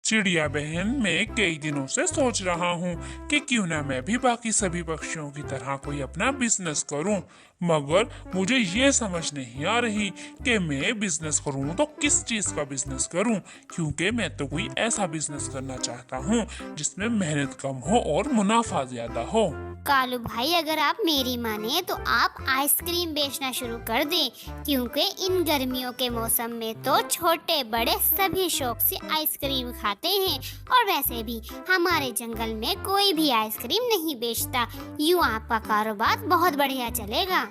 चिड़िया बहन, मैं कई दिनों से सोच रहा हूँ कि क्यों ना मैं भी बाकी सभी पक्षियों की तरह कोई अपना बिजनेस करूँ, मगर मुझे ये समझ नहीं आ रही कि मैं बिजनेस करूँ तो किस चीज का बिजनेस करूँ, क्योंकि मैं तो कोई ऐसा बिजनेस करना चाहता हूँ जिसमें मेहनत कम हो और मुनाफा ज्यादा हो। कालू भाई, अगर आप मेरी माने तो आप आइसक्रीम बेचना शुरू कर दें, क्योंकि इन गर्मियों के मौसम में तो छोटे बड़े सभी शौक से आइसक्रीम खाते हैं। और वैसे भी हमारे जंगल में कोई भी आइसक्रीम नहीं बेचता। यूं आपका कारोबार बहुत बढ़िया चलेगा।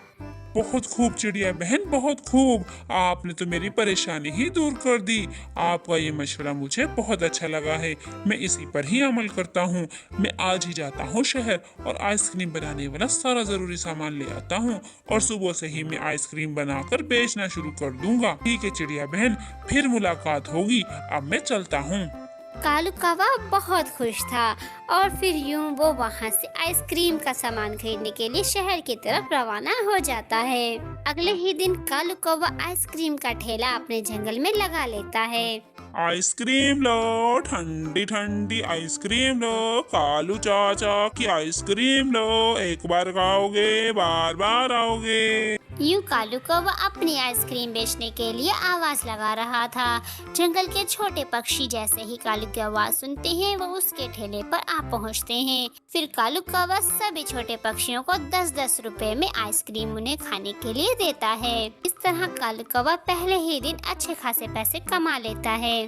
बहुत खूब चिड़िया बहन, बहुत खूब। आपने तो मेरी परेशानी ही दूर कर दी। आपका ये मशवरा मुझे बहुत अच्छा लगा है। मैं इसी पर ही अमल करता हूँ। मैं आज ही जाता हूँ शहर और आइसक्रीम बनाने वाला सारा जरूरी सामान ले आता हूँ और सुबह से ही मैं आइसक्रीम बनाकर बेचना शुरू कर दूंगा। ठीक है चिड़िया बहन, फिर मुलाकात होगी। अब मैं चलता हूँ। कालू कौवा बहुत खुश था और फिर यूं वो वहां से आइसक्रीम का सामान खरीदने के लिए शहर की तरफ रवाना हो जाता है। अगले ही दिन कालू कौवा आइसक्रीम का ठेला अपने जंगल में लगा लेता है। आइसक्रीम लो, ठंडी ठंडी आइसक्रीम लो, कालू चाचा की आइसक्रीम लो, एक बार खाओगे बार बार आओगे। यूं कालू कौवा अपनी आइसक्रीम बेचने के लिए आवाज लगा रहा था। जंगल के छोटे पक्षी जैसे ही कालू की आवाज सुनते हैं, वो उसके ठेले पर आ पहुंचते हैं। फिर कालू कौवा सभी छोटे पक्षियों को 10-10 रुपए में आइसक्रीम उन्हें खाने के लिए देता है। इस तरह कालू कौवा पहले ही दिन अच्छे खासे पैसे कमा लेता है।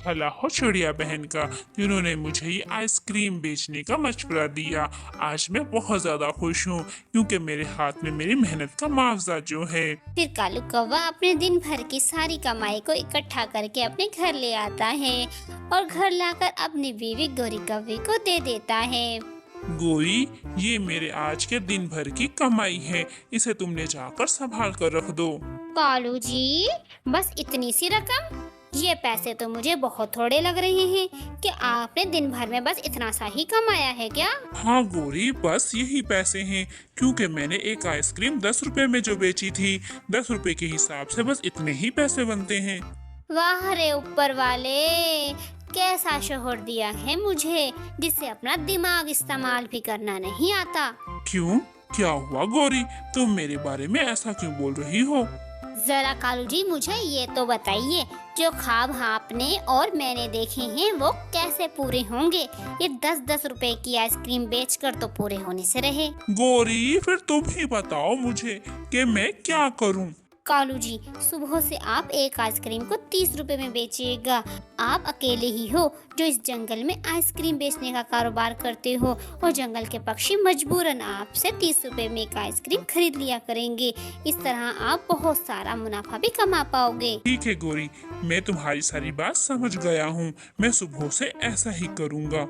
भला हो चिड़िया बहन का, जिन्होंने मुझे ये आइसक्रीम बेचने का मशवरा दिया। आज मैं बहुत ज्यादा खुश हूँ, क्योंकि मेरे हाथ में मेरी मेहनत का मुआवजा जो है। फिर कालू कौवा अपने दिन भर की सारी कमाई को इकट्ठा करके अपने घर ले आता है और घर लाकर अपनी बीवी गोरी कौवे को दे देता है। गोरी, ये मेरे आज के दिन भर की कमाई है, इसे तुमने जाकर संभाल कर रख दो। कालू जी, बस इतनी सी रकम? ये पैसे तो मुझे बहुत थोड़े लग रहे हैं कि आपने दिन भर में बस इतना सा ही कमाया है क्या? हाँ गोरी, बस यही पैसे हैं, क्योंकि मैंने एक आइसक्रीम 10 रुपए में जो बेची थी, 10 रुपए के हिसाब से बस इतने ही पैसे बनते हैं। वाह रे ऊपर वाले, कैसा शोहर दिया है मुझे, जिससे अपना दिमाग इस्तेमाल भी करना नहीं आता। क्यों, क्या हुआ गोरी? तुम मेरे बारे में ऐसा क्यों बोल रही हो? जरा कालू जी, मुझे ये तो बताइए, जो ख्वाब आपने और मैंने देखे हैं वो कैसे पूरे होंगे? ये 10-10 रुपए की आइसक्रीम बेचकर तो पूरे होने से रहे। गोरी, फिर तुम ही बताओ मुझे कि मैं क्या करूं। कालू जी, सुबह से आप एक आइसक्रीम को 30 रुपए में बेचिएगा। आप अकेले ही हो जो इस जंगल में आइसक्रीम बेचने का कारोबार करते हो, और जंगल के पक्षी मजबूरन आपसे 30 रुपए में एक आइसक्रीम खरीद लिया करेंगे। इस तरह आप बहुत सारा मुनाफा भी कमा पाओगे। ठीक है गोरी, मैं तुम्हारी सारी बात समझ गया हूँ। मैं सुबह से ऐसा ही करूँगा।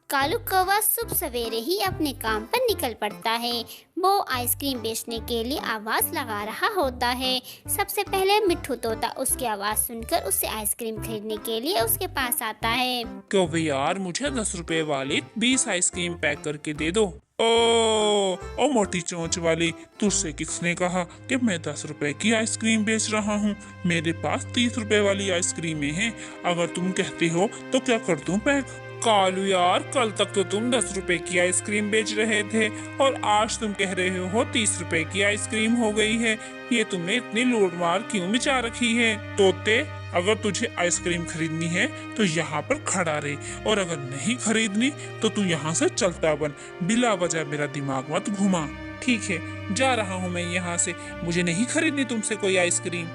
कालू कौवा सुबह सवेरे ही अपने काम पर निकल पड़ता है। वो आइसक्रीम बेचने के लिए आवाज लगा रहा होता है। सबसे पहले मिट्ठू तोता उसकी आवाज सुनकर उससे आइसक्रीम खरीदने के लिए उसके पास आता है। कभी यार, मुझे 10 रुपए वाली 20 आइसक्रीम पैक करके दे दो। ओ मोटी चोंच वाली, तुझसे किसने कहा कि मैं 10 रुपए की आइसक्रीम बेच रहा हूँ? मेरे पास 30 रुपए वाली आइसक्रीमें हैं। अगर तुम कहते हो तो क्या कर दूं पैक? कालू यार, कल तक तो तुम 10 रुपए की आइसक्रीम बेच रहे थे और आज तुम कह रहे हो 30 रुपए की आइसक्रीम हो गई है। ये तुमने इतनी लूट मार क्यों मचा रखी है? तोते, अगर तुझे आइसक्रीम खरीदनी है तो यहाँ पर खड़ा रहे, और अगर नहीं खरीदनी तो तू यहाँ से चलता बन। बिला वजह मेरा दिमाग मत घुमा। ठीक है, जा रहा हूँ मैं यहाँ से। मुझे नहीं खरीदनी तुमसे कोई आइसक्रीम।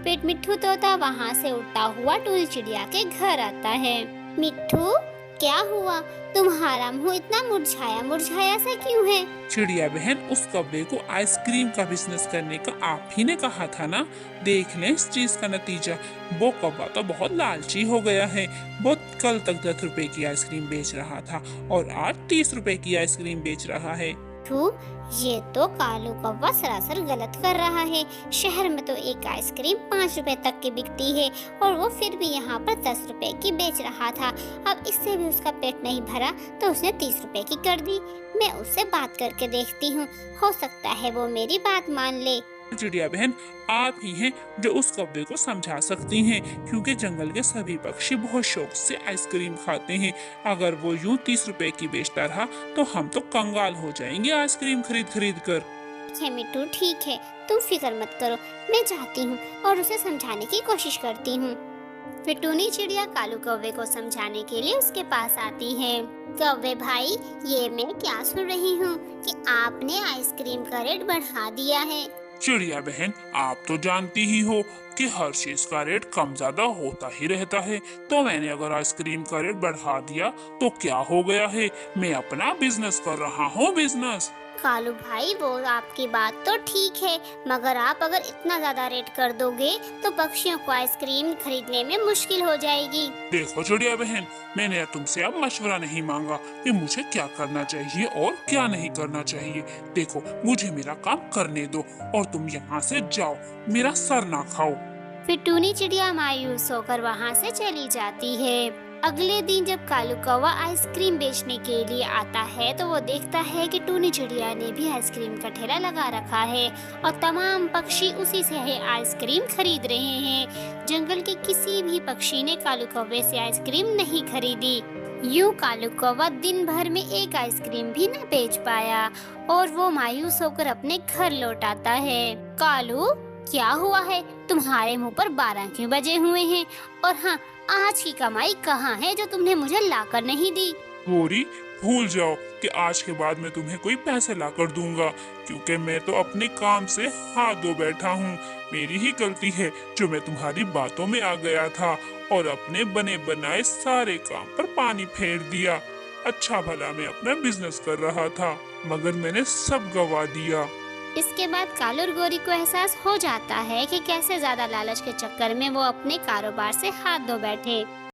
फिर मिट्ठू तोता वहाँ से उड़ता हुआ टूल चिड़िया के घर आता है। मिट्ठू, क्या हुआ? तुम्हारा मुंह इतना मुरझाया मुरझाया सा क्यों है? चिड़िया बहन, उस कौवे को आइसक्रीम का बिजनेस करने का आप ही ने कहा था ना। देख लें इस चीज का नतीजा। वो कौवा तो बहुत लालची हो गया है। वो कल तक 10 रुपए की आइसक्रीम बेच रहा था और आज 30 रुपए की आइसक्रीम बेच रहा है। ये तो कालू कौवा सरासर गलत कर रहा है। शहर में तो एक आइसक्रीम 5 रुपए तक की बिकती है, और वो फिर भी यहाँ पर 10 रुपए की बेच रहा था। अब इससे भी उसका पेट नहीं भरा तो उसने 30 रुपए की कर दी। मैं उससे बात करके देखती हूँ, हो सकता है वो मेरी बात मान ले। चिड़िया बहन, आप ही हैं जो उस कौवे को समझा सकती हैं, क्योंकि जंगल के सभी पक्षी बहुत शौक से आइसक्रीम खाते हैं। अगर वो यूं 30 रुपए की बेचता रहा तो हम तो कंगाल हो जाएंगे आइसक्रीम खरीद खरीद कर। ठीक है मिट्टू, ठीक है, तुम फिक्र मत करो, मैं जाती हूँ और उसे समझाने की कोशिश करती हूँ। फिर टूनी चिड़िया कालू कौवे को समझाने के लिए उसके पास आती है। कौवे भाई, ये मैं क्या सुन रही हूँ कि आपने आइसक्रीम का रेट बढ़ा दिया है। चिड़िया बहन, आप तो जानती ही हो कि हर चीज का रेट कम ज्यादा होता ही रहता है, तो मैंने अगर आइसक्रीम का रेट बढ़ा दिया तो क्या हो गया है, मैं अपना बिजनेस कर रहा हूँ, बिजनेस। कालू भाई, वो आपकी बात तो ठीक है, मगर आप अगर इतना ज्यादा रेट कर दोगे तो पक्षियों को आइसक्रीम खरीदने में मुश्किल हो जाएगी। देखो चिड़िया बहन, मैंने तुमसे अब मशवरा नहीं मांगा कि मुझे क्या करना चाहिए और क्या नहीं करना चाहिए। देखो, मुझे मेरा काम करने दो और तुम यहाँ से जाओ, मेरा सर ना खाओ। फिर टूनी चिड़िया मायूस होकर वहाँ से चली जाती है। अगले दिन जब कालू कौवा आइसक्रीम बेचने के लिए आता है तो वो देखता है कि टूनी चिड़िया ने भी आइसक्रीम का ठेला लगा रखा है और तमाम पक्षी उसी से है आइसक्रीम खरीद रहे हैं। जंगल के किसी भी पक्षी ने कालू कौवे से आइसक्रीम नहीं खरीदी। यूं कालू कौवा दिन भर में एक आइसक्रीम भी न बेच पाया और वो मायूस होकर अपने घर लौट आता है। कालू, क्या हुआ है? तुम्हारे मुंह पर 12 क्यों बजे हुए हैं? और हाँ, आज की कमाई कहाँ है जो तुमने मुझे लाकर नहीं दी? गोरी, भूल जाओ कि आज के बाद मैं तुम्हें कोई पैसे ला कर दूंगा, क्योंकि मैं तो अपने काम से हाथ धो बैठा हूँ। मेरी ही गलती है जो मैं तुम्हारी बातों में आ गया था और अपने बने बनाए सारे काम पर पानी फेर दिया। अच्छा भला मैं अपना बिजनेस कर रहा था, मगर मैंने सब गवा दिया। इसके बाद कालू और गोरी को एहसास हो जाता है कि कैसे ज्यादा लालच के चक्कर में वो अपने कारोबार से हाथ धो बैठे।